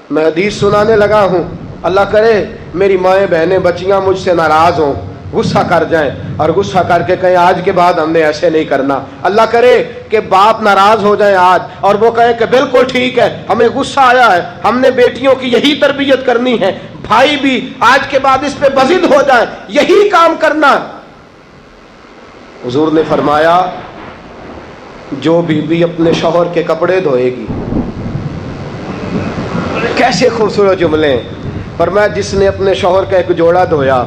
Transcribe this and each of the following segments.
میں حدیث سنانے لگا ہوں، اللہ کرے میری مائیں بہنیں بچیاں مجھ سے ناراض ہوں، غصہ کر جائیں اور غصہ کر کے کہیں آج کے بعد ہم نے ایسے نہیں کرنا۔ اللہ کرے کہ باپ ناراض ہو جائے آج اور وہ کہے کہ بالکل ٹھیک ہے، ہمیں غصہ آیا ہے، ہم نے بیٹیوں کی یہی تربیت کرنی ہے، بھائی بھی آج کے بعد اس پہ بضد ہو جائے، یہی کام کرنا۔ حضور نے فرمایا جو بیوی اپنے شوہر کے کپڑے دھوئے گی، کیسے خوبصورت جملے ہیں، فرمایا جس نے اپنے شوہر کا ایک جوڑا دھویا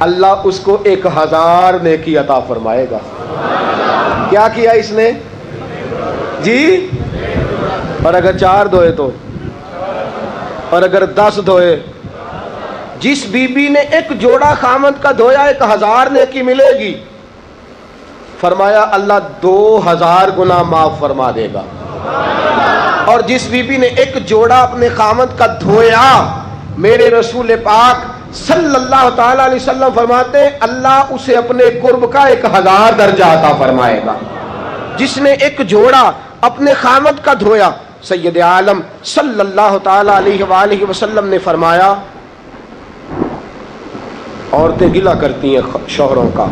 اللہ اس کو 1000 نیکی عطا فرمائے گا۔ کیا کیا اس نے جی؟ اور اگر 4 دھوئے تو، اور اگر 10 دھوئے، جس بی بی نے ایک جوڑا خامد کا دھویا 1000 نیکی ملے گی۔ فرمایا اللہ 2000 گنا معاف فرما دے گا۔ اور جس بی بی نے ایک جوڑا اپنے خامد کا دھویا، میرے رسول پاک صلی اللہ تعالی علیہ وسلم فرماتے ہیں اللہ اسے اپنے قرب کا 1000 درجہ عطا فرمائے گا۔ جس نے ایک جوڑا اپنے خامد کا دھویا، سید عالم صلی اللہ تعالی علیہ وآلہ وسلم نے فرمایا عورتیں گلہ کرتی ہیں شوہروں کا،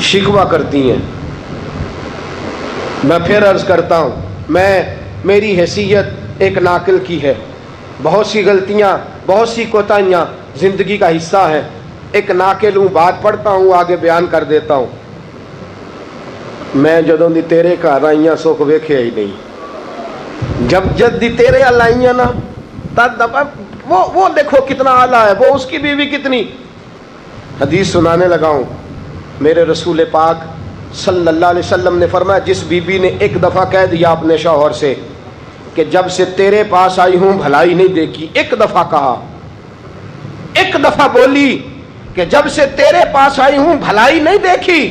شکوہ کرتی ہیں۔ میں پھر عرض کرتا ہوں، میری حیثیت ایک ناقل کی ہے، بہت سی غلطیاں، بہت سی کوتاہیاں زندگی کا حصہ ہے، ایک ناقل ہوں، بات پڑھتا ہوں آگے بیان کر دیتا ہوں۔ میں جدوں دی تیرے گھر آئیاں سکھ ویکھیا ہی نہیں، جب جد دی تیرے ال آئیاں نا تد وہ دیکھو کتنا اعلیٰ ہے، وہ اس کی بیوی کتنی۔ حدیث سنانے لگا ہوں، میرے رسول پاک صلی اللہ علیہ وسلم نے فرمایا جس بی بی نے ایک دفعہ کہہ دیا اپنے شوہر سے کہ جب سے تیرے پاس آئی ہوں بھلائی نہیں دیکھی، ایک دفعہ کہا، ایک دفعہ بولی کہ جب سے تیرے پاس آئی ہوں بھلائی نہیں دیکھی،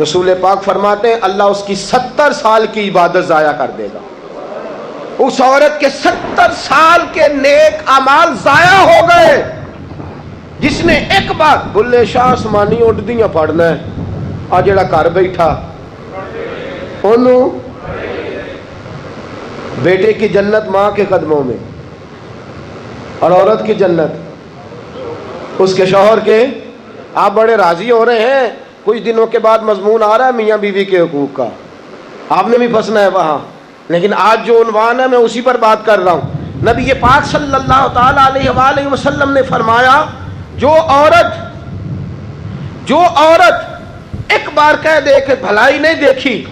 رسول پاک فرماتے ہیں اللہ اس کی 70 سال کی عبادت ضائع کر دے گا۔ اس عورت کے 70 سال کے نیک اعمال ضائع ہو گئے جس نے ایک بار بلے شاہ آسمانی اڈدیاں پڑھنا ہے، آ جڑا گھر بیٹھا انہوں بیٹے کی جنت ماں کے قدموں میں اور عورت کی جنت اس کے شوہر کے۔ آپ بڑے راضی ہو رہے ہیں، کچھ دنوں کے بعد مضمون آ رہا ہے میاں بیوی کے حقوق کا، آپ نے بھی پھنسنا ہے وہاں، لیکن آج جو عنوان ہے میں اسی پر بات کر رہا ہوں۔ نبی پاک صلی اللہ تعالی علیہ وآلہ وسلم نے فرمایا جو عورت ایک بار کہہ دے کہ بھلائی نہیں دیکھی،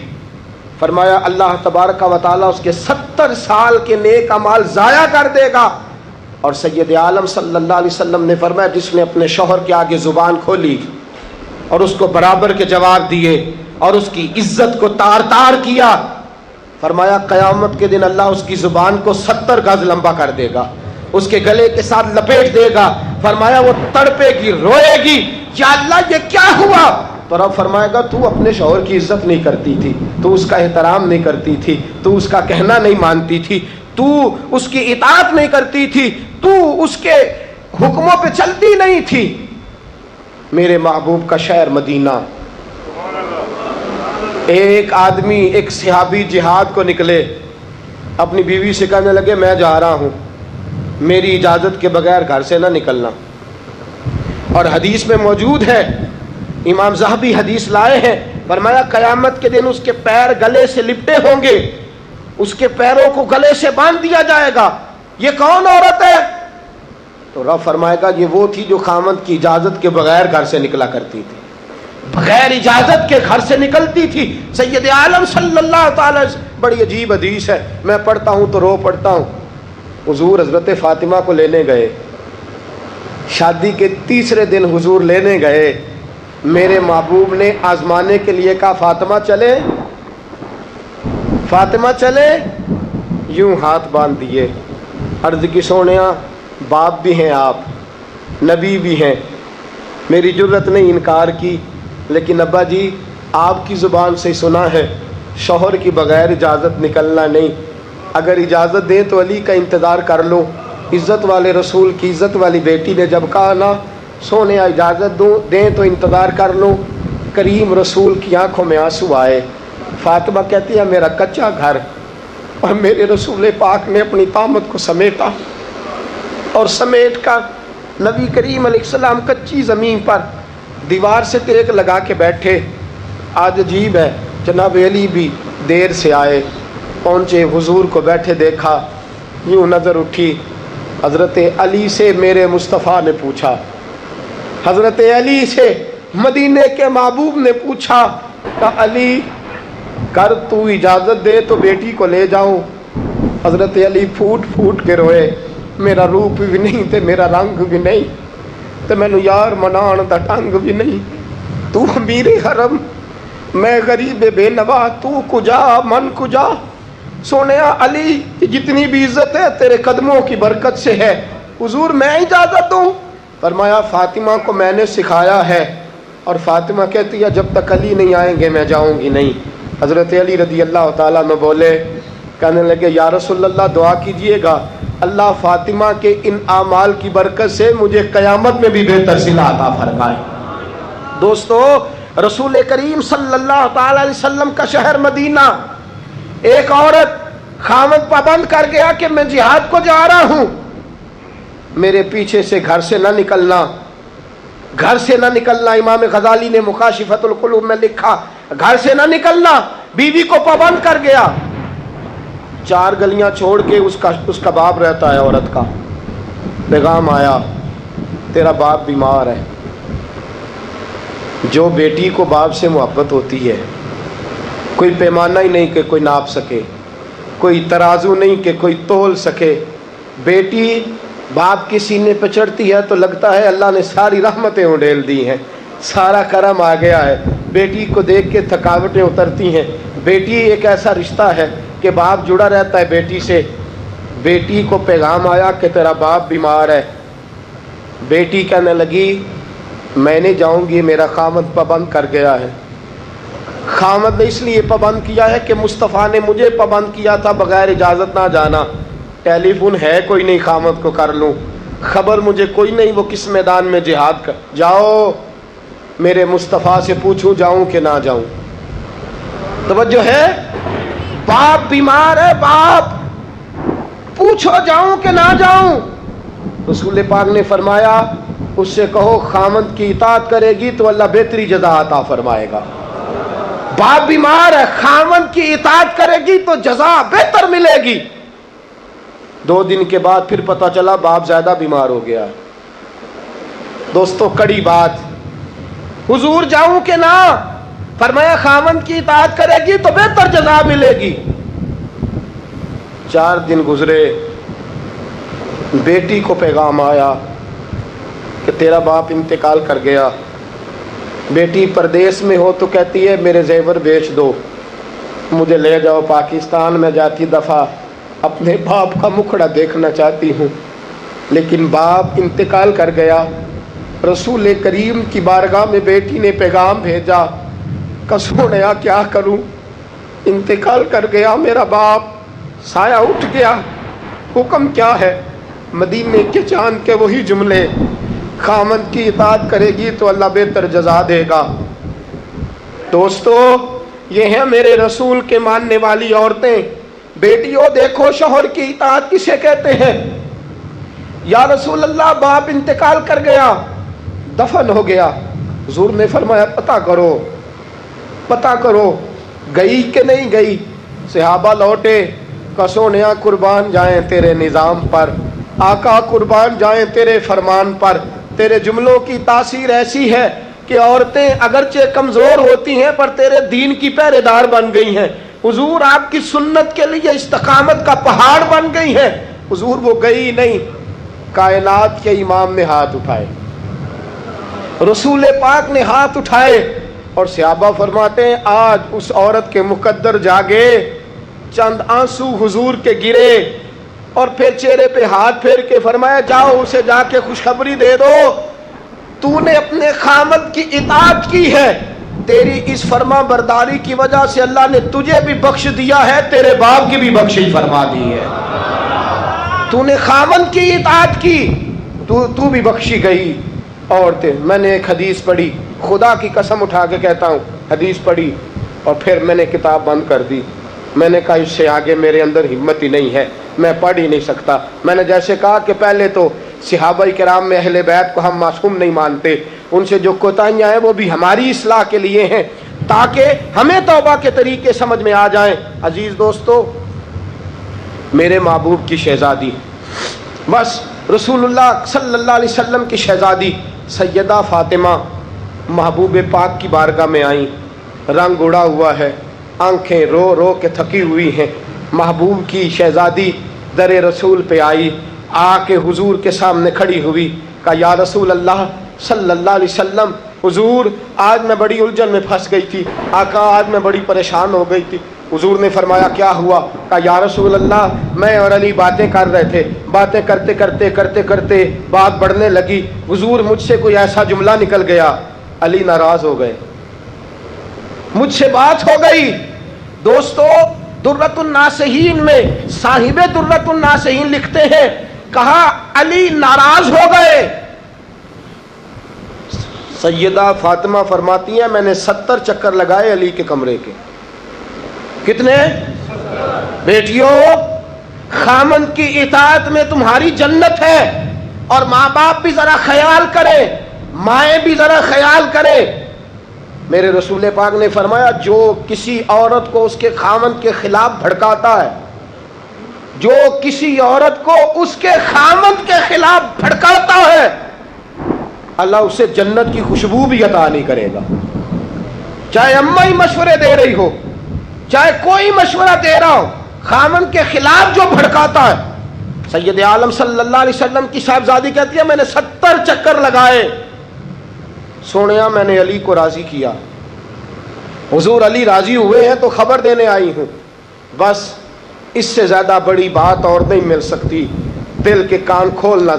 فرمایا اللہ تبارک و تعالیٰ اس کے 70 سال کے نیک اعمال ضائع کر دے گا۔ اور سید عالم صلی اللہ علیہ وسلم نے فرمایا جس نے اپنے شوہر کے آگے زبان کھولی اور اس کو برابر کے جواب دیے اور اس کی عزت کو تار تار کیا، فرمایا قیامت کے دن اللہ اس کی زبان کو 70 گز لمبا کر دے گا، اس کے گلے کے ساتھ لپیٹ دے گا۔ فرمایا وہ تڑپے گی، روئے گی، یا اللہ یہ کیا ہوا؟ تو رب فرمائے گا تو اپنے شوہر کی عزت نہیں کرتی تھی، تو اس کا احترام نہیں کرتی تھی، تو اس کا کہنا نہیں مانتی تھی، تو اس کی اطاعت نہیں کرتی تھی، تو اس کے حکموں پہ چلتی نہیں تھی۔ میرے محبوب کا شہر مدینہ، ایک آدمی، ایک صحابی جہاد کو نکلے، اپنی بیوی سے کہنے لگے میں جا رہا ہوں، میری اجازت کے بغیر گھر سے نہ نکلنا۔ اور حدیث میں موجود ہے، امام ذہبی حدیث لائے ہیں، فرمایا قیامت کے دن اس کے پیر گلے سے لپٹے ہوں گے، اس کے پیروں کو گلے سے باندھ دیا جائے گا، یہ کون عورت ہے؟ تو رب فرمائے گا یہ وہ تھی جو خامند کی اجازت کے بغیر گھر سے نکلا کرتی تھی، بغیر اجازت کے گھر سے نکلتی تھی۔ سید عالم صلی اللہ تعالی، بڑی عجیب حدیث ہے، میں پڑھتا ہوں تو رو پڑھتا ہوں۔ حضور حضرت فاطمہ کو لینے گئے، شادی کے 3 دن حضور لینے گئے، میرے محبوب نے آزمانے کے لیے کہا فاطمہ چلے، فاطمہ چلے، یوں ہاتھ باندھ دیے، عرض کی سونیا باپ بھی ہیں آپ، نبی بھی ہیں، میری جرت نہیں انکار کی، لیکن ابا جی آپ کی زبان سے سنا ہے شوہر کی بغیر اجازت نکلنا نہیں، اگر اجازت دیں تو علی کا انتظار کر لو۔ عزت والے رسول کی عزت والی بیٹی نے جب کہا نا سونے اجازت دیں تو انتظار کر لو، کریم رسول کی آنکھوں میں آنسو آئے۔ فاطمہ کہتی ہے میرا کچا گھر اور میرے رسول پاک نے اپنی طامت کو سمیٹا اور سمیٹ کر نبی کریم علیہ السلام کچی زمین پر دیوار سے ٹیک لگا کے بیٹھے. آج عجیب ہے، جناب علی بھی دیر سے آئے، پہنچے، حضور کو بیٹھے دیکھا، یوں نظر اٹھی. حضرت علی سے میرے مصطفیٰ نے پوچھا، حضرت علی سے مدینے کے محبوب نے پوچھا کہ علی کر تو اجازت دے تو بیٹی کو لے جاؤں. حضرت علی پھوٹ پھوٹ کے روئے، میرا روپ بھی نہیں تے میرا رنگ بھی نہیں تے مینو یار منان دا ٹنگ بھی نہیں. تو امیر حرم، میں غریب بے نوا، تو کجا من کجا. سونیا علی جتنی بھی عزت ہے تیرے قدموں کی برکت سے ہے. حضور میں اجازت دوں؟ فرمایا فاطمہ کو میں نے سکھایا ہے، اور فاطمہ کہتی ہے جب تک علی نہیں آئیں گے میں جاؤں گی نہیں. حضرت علی رضی اللہ تعالیٰ عنہ بولے، کہنے لگے یا رسول اللہ دعا کیجئے گا اللہ فاطمہ کے ان اعمال کی برکت سے مجھے قیامت میں بھی بہتر صلہ عطا فرمائے. دوستو، رسول کریم صلی اللہ تعالی علیہ وسلم کا شہر مدینہ، ایک عورت خامد پابند کر گیا کہ میں جہاد کو جا رہا ہوں، میرے پیچھے سے گھر سے نہ نکلنا، گھر سے نہ نکلنا. امام غزالی نے مکاشفۃ القلوب میں لکھا گھر سے نہ نکلنا. بیوی کو پابند کر گیا. 4 گلیاں چھوڑ کے اس کا باپ رہتا ہے عورت کا. پیغام آیا تیرا باپ بیمار ہے. جو بیٹی کو باپ سے محبت ہوتی ہے، کوئی پیمانہ ہی نہیں کہ کوئی ناپ سکے، کوئی ترازو نہیں کہ کوئی تول سکے. بیٹی باپ کے سینے پہ چڑھتی ہے تو لگتا ہے اللہ نے ساری رحمتیں اڈیل دی ہیں، سارا کرم آ گیا ہے. بیٹی کو دیکھ کے تھکاوٹیں اترتی ہیں. بیٹی ایک ایسا رشتہ ہے کہ باپ جڑا رہتا ہے بیٹی سے. بیٹی کو پیغام آیا کہ تیرا باپ بیمار ہے. بیٹی کہنے لگی میں نہیں جاؤں گی، میرا خامد پابند کر گیا ہے. خامد نے اس لیے پابند کیا ہے کہ مصطفیٰ نے مجھے پابند کیا تھا بغیر اجازت نہ جانا. ٹیلی فون ہے کوئی نہیں خامد کو کر لوں، خبر مجھے کوئی نہیں وہ کس میدان میں جہاد کر. جاؤ میرے مصطفیٰ سے پوچھوں جاؤں کہ نہ جاؤں. توجہ ہے، باپ بیمار ہے، باپ پوچھو جاؤں کہ نہ جاؤں. رسول پاک نے فرمایا اس سے کہو خامد کی اطاعت کرے گی تو اللہ بہتری جزا عطا فرمائے گا. باپ بیمار ہے، خامد کی اطاعت کرے گی تو جزا بہتر ملے گی. 2 دن کے بعد پھر پتہ چلا باپ زیادہ بیمار ہو گیا. دوستو کڑی بات، حضور جاؤں کہ نہ؟ فرمایا خامد کی اطاعت کرے گی تو بہتر جزا ملے گی. 4 دن گزرے، بیٹی کو پیغام آیا کہ تیرا باپ انتقال کر گیا. بیٹی پردیس میں ہو تو کہتی ہے میرے زیور بیچ دو، مجھے لے جاؤ پاکستان میں جاتی دفعہ اپنے باپ کا مکھڑا دیکھنا چاہتی ہوں. لیکن باپ انتقال کر گیا. رسول کریم کی بارگاہ میں بیٹی نے پیغام بھیجا کہ سونیا کیا کروں، انتقال کر گیا میرا باپ، سایہ اٹھ گیا، حکم کیا ہے؟ مدینے کے چاند کے وہی جملے، خامد کی اطاعت کرے گی تو اللہ بہتر جزا دے گا. دوستو یہ ہیں میرے رسول کے ماننے والی عورتیں. بیٹیوں دیکھو شوہر کی اطاعت کسے کہتے ہیں. یا رسول اللہ باپ انتقال کر گیا، دفن ہو گیا. حضور نے فرمایا پتہ کرو گئی کہ نہیں گئی. صحابہ لوٹے کہ سونیا قربان جائیں تیرے نظام پر، آقا قربان جائیں تیرے فرمان پر. تیرے جملوں کی تاثیر ایسی ہے کہ عورتیں اگرچہ کمزور ہوتی ہیں پر تیرے دین کی پہرے دار بن گئی ہیں. حضور آپ کی سنت کے لیے استقامت کا پہاڑ بن گئی ہیں. حضور وہ گئی نہیں، کائنات کے امام نے ہاتھ اٹھائے، رسول پاک نے ہاتھ اٹھائے. اور صحابہ فرماتے ہیں آج اس عورت کے مقدر جاگے، چند آنسو حضور کے گرے اور پھر چہرے پہ ہاتھ پھیر کے فرمایا جاؤ اسے جا کے خوشخبری دے دو، تو نے اپنے خامد کی اطاعت کی ہے، تیری اس فرما برداری کی وجہ سے اللہ نے تجھے بھی بخش دیا ہے، تیرے باپ کی بھی بخشش فرما دی ہے. تو نے خامد کی اطاعت کی تو بھی بخشی گئی. عورتیں، میں نے ایک حدیث پڑھی، خدا کی قسم اٹھا کے کہتا ہوں، حدیث پڑھی اور پھر میں نے کتاب بند کر دی. میں نے کہا اس سے آگے میرے اندر ہمت ہی نہیں ہے، میں پڑھ ہی نہیں سکتا۔ میں نے جیسے کہا کہ پہلے تو صحابہ کرام میں اہل بیت کو ہم معصوم نہیں مانتے، ان سے جو کوتاہیاں ہیں وہ بھی ہماری اصلاح کے لیے ہیں تاکہ ہمیں توبہ کے طریقے سمجھ میں آ جائیں۔ عزیز دوستو، میرے محبوب کی شہزادی، بس رسول اللہ صلی اللہ علیہ وسلم کی شہزادی سیدہ فاطمہ محبوب پاک کی بارگاہ میں آئیں، رنگ اڑا ہوا ہے، آنکھیں رو رو کے تھکی ہوئی ہیں۔ محبوب کی شہزادی در رسول پہ آئی، آ کے حضور کے سامنے کھڑی ہوئی، کہا یا رسول اللہ صلی اللہ علیہ وسلم، حضور آج میں بڑی الجھن میں پھنس گئی تھی، آقا آج میں بڑی پریشان ہو گئی تھی۔ حضور نے فرمایا کیا ہوا؟ کہا یا رسول اللہ میں اور علی باتیں کر رہے تھے، باتیں کرتے کرتے کرتے کرتے بات بڑھنے لگی، حضور مجھ سے کوئی ایسا جملہ نکل گیا، علی ناراض ہو گئے، مجھ سے بات ہو گئی۔ دوستو درۃ الناصحین میں صاحب درۃ الناصحین لکھتے ہیں، کہا علی ناراض ہو گئے۔ سیدہ فاطمہ فرماتی ہیں میں نے 70 چکر لگائے علی کے کمرے کے۔ کتنے؟ بیٹیوں، خامند کی اطاعت میں تمہاری جنت ہے، اور ماں باپ بھی ذرا خیال کریں، مائیں بھی ذرا خیال کریں۔ میرے رسول پاک نے فرمایا جو کسی عورت کو اس کے خامند کے خلاف بھڑکاتا ہے، جو کسی عورت کو اس کے خامند کے خلاف بھڑکاتا ہے، اللہ اسے جنت کی خوشبو بھی عطا نہیں کرے گا۔ چاہے اماں ہی مشورے دے رہی ہو، چاہے کوئی مشورہ دے رہا ہو، خامند کے خلاف جو بھڑکاتا ہے، سید عالم صلی اللہ علیہ وسلم کی صاحبزادی کہتی ہے میں نے 70 چکر لگائے، سونیا میں نے علی کو راضی کیا، حضور علی راضی ہوئے ہیں تو خبر دینے آئی ہوں، بس اس سے زیادہ بڑی بات اور نہیں مل سکتی۔ دل کے کان کھولنا،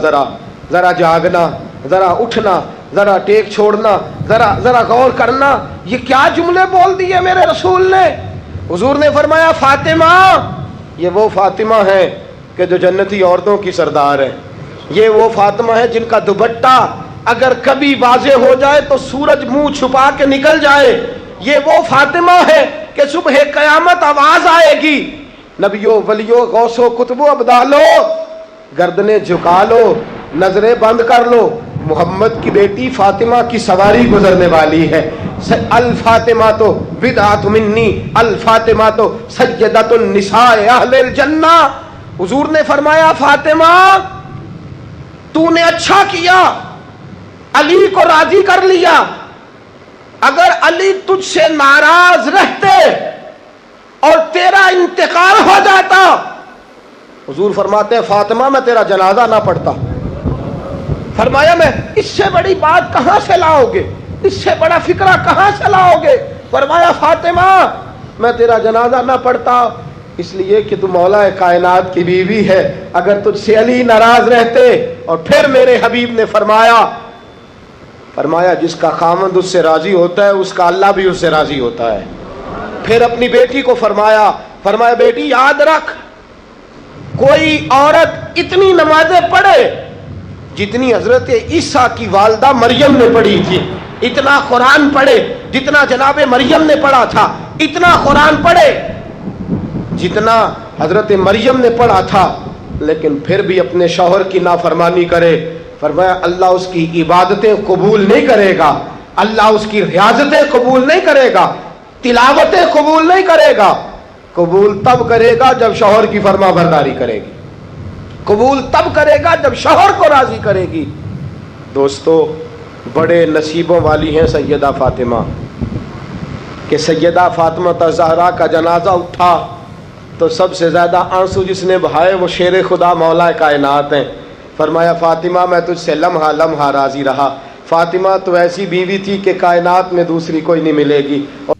ذرا جاگنا، ذرا اٹھنا، ذرا ٹیک چھوڑنا، ذرا غور کرنا، یہ کیا جملے بول دیے میرے رسول نے۔ حضور نے فرمایا فاطمہ، یہ وہ فاطمہ ہے کہ جو جنتی عورتوں کی سردار ہے، یہ وہ فاطمہ ہے جن کا دوپٹہ اگر کبھی واضح ہو جائے تو سورج منہ چھپا کے نکل جائے، یہ وہ فاطمہ ہے کہ صبح قیامت آواز آئے گی، نبیوں ولیوں غوثوں کتبوں ابدالو گردنیں جھکا لو، نظریں بند کر لو، محمد کی بیٹی فاطمہ کی سواری گزرنے والی ہے۔ الفاطمہ تو بدعت منی، الفاطمہ تو سیدۃ النساء اہل الجنہ۔ حضور نے فرمایا فاطمہ تو نے اچھا کیا، علی کو راضی کر لیا، اگر علی تجھ سے ناراض رہتے اور تیرا انتقال ہو جاتا، حضور فرماتے ہیں فاطمہ میں تیرا جنازہ نہ پڑھتا۔ فرمایا میں اس سے بڑی بات کہاں سے لاؤ گے، اس سے بڑا فکرہ کہاں سے لاؤ گے؟ فرمایا فاطمہ میں تیرا جنازہ نہ پڑھتا اس لیے کہ تو مولا کائنات کی بیوی ہے، اگر تجھ سے علی ناراض رہتے۔ اور پھر میرے حبیب نے فرمایا جس کا خامند اس سے راضی ہوتا ہے اس کا اللہ بھی اس سے راضی ہوتا ہے۔ پھر اپنی بیٹی کو فرمایا بیٹی یاد رکھ، کوئی عورت اتنی نمازیں پڑھے جتنی حضرت عیسیٰ کی والدہ مریم نے پڑھی تھی، اتنا قرآن پڑھے جتنا جناب مریم نے پڑھا تھا، اتنا قرآن پڑھے جتنا حضرت مریم نے پڑھا تھا، لیکن پھر بھی اپنے شوہر کی نافرمانی کرے، فرمایا اللہ اس کی عبادتیں قبول نہیں کرے گا، اللہ اس کی ریاضتیں قبول نہیں کرے گا، تلاوتیں قبول نہیں کرے گا۔ قبول تب کرے گا جب شوہر کی فرما برداری کرے گی، قبول تب کرے گا جب شوہر کو راضی کرے گی۔ دوستو بڑے نصیبوں والی ہیں سیدہ فاطمہ کہ سیدہ فاطمہ الزہرا کا جنازہ اٹھا تو سب سے زیادہ آنسو جس نے بہائے وہ شیر خدا مولا کائنات ہیں۔ فرمایا فاطمہ میں تجھ سے لمحہ لمحہ راضی رہا، فاطمہ تو ایسی بیوی تھی کہ کائنات میں دوسری کوئی نہیں ملے گی، اور